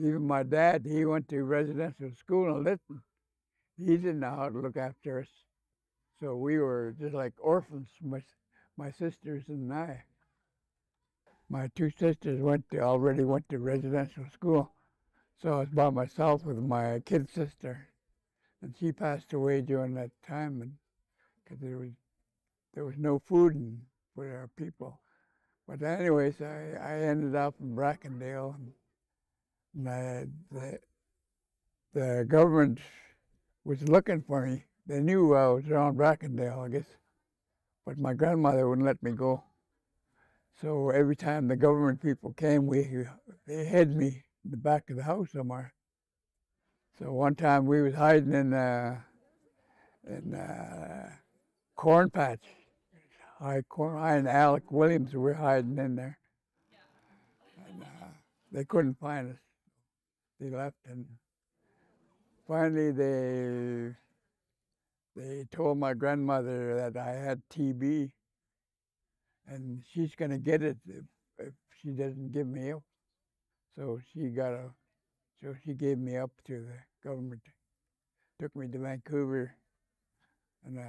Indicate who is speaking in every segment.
Speaker 1: Even my dad, he went to residential school in Lytton. He didn't know how to look after us. So we were just like orphans, my sisters and I. My two sisters already went to residential school. So I was by myself with my kid sister. And she passed away during that time because there was no food for our people. But anyways, I ended up in Brackendale, and the government was looking for me. They knew I was around Brackendale, I guess, but my grandmother wouldn't let me go. So every time the government people came, they hid me in the back of the house somewhere. So one time we was hiding in corn patch. I and Alec Williams were hiding in there, and they couldn't find us. They left, and finally they told my grandmother that I had TB, and she's going to get it if she doesn't give me up. So she gave me up to the government. Took me to Vancouver, and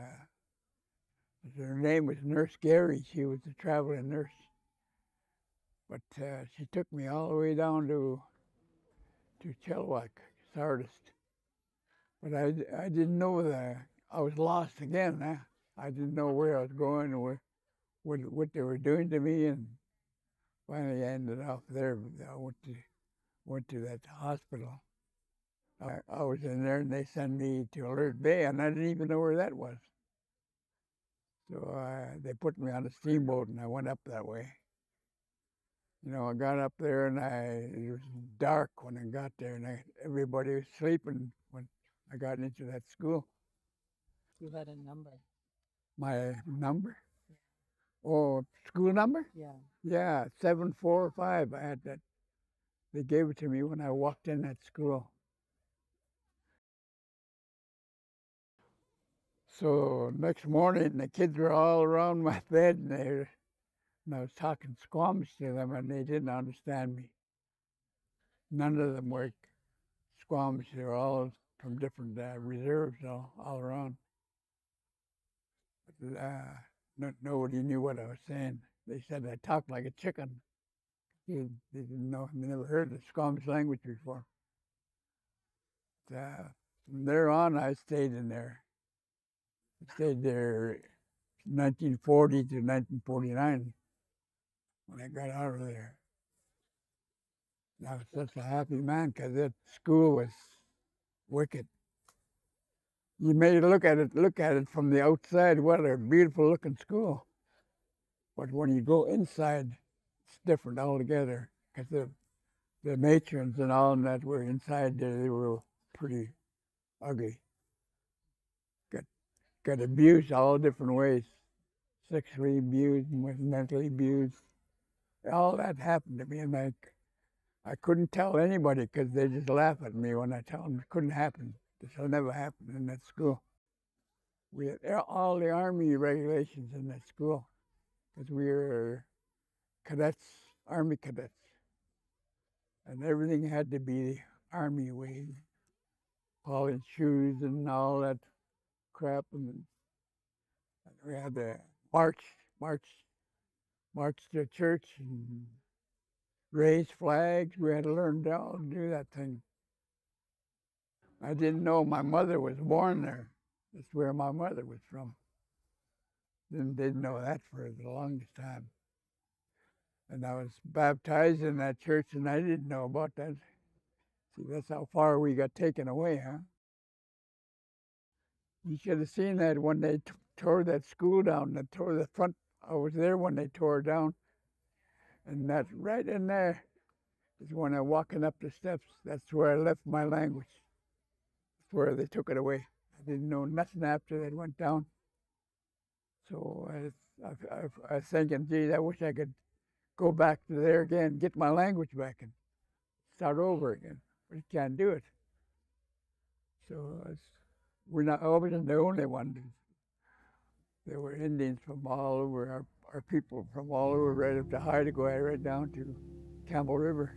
Speaker 1: her name was Nurse Gary. She was a traveling nurse, but she took me all the way down to Chilliwack, Sardist. But I didn't know that I was lost again. I didn't know where I was going or what they were doing to me, and finally I ended up there. I went to that hospital. I was in there, and they sent me to Alert Bay, and I didn't even know where that was. So they put me on a steamboat, and I went up that way. I got up there, and it was dark when I got there, and everybody was sleeping when I got into that school.
Speaker 2: You had a number.
Speaker 1: My number? Oh, school number?
Speaker 2: Yeah.
Speaker 1: Yeah, 745. I had that. They gave it to me when I walked in that school. So next morning, the kids were all around my bed, and I was talking Squamish to them, and they didn't understand me. None of them were Squamish. They were all from different reserves all around. But nobody knew what I was saying. They said I talked like a chicken. They didn't know. They never heard the Squamish language before. From there on, I stayed in there. I stayed there 1940 to 1949 when I got out of there. I was such a happy man because that school was wicked. You may look at it from the outside. What a beautiful looking school. But when you go inside, it's different altogether. Because the matrons and all that were inside there, they were pretty ugly. Got abused all different ways. Sexually abused, mentally abused. All that happened to me, and I couldn't tell anybody because they just laugh at me when I tell them it couldn't happen. This will never happen in that school. We had all the Army regulations in that school because we were cadets, Army cadets. And everything had to be Army way. Polishing shoes and all that crap. And we had to march to church and raise flags. We had to learn to do that thing. I didn't know my mother was born there. That's where my mother was from. Didn't know that for the longest time. And I was baptized in that church, and I didn't know about that. See, that's how far we got taken away, huh? You should have seen that when they tore that school down. They tore the front. I was there when they tore it down. And that right in there is when I'm walking up the steps. That's where I left my language. That's where they took it away. I didn't know nothing after that went down. So I was thinking, geez, I wish I could go back to there again, get my language back, and start over again. But you can't do it. So I wasn't the only one. There were Indians from all over, our people from all over, right up to Haida, right down to Campbell River.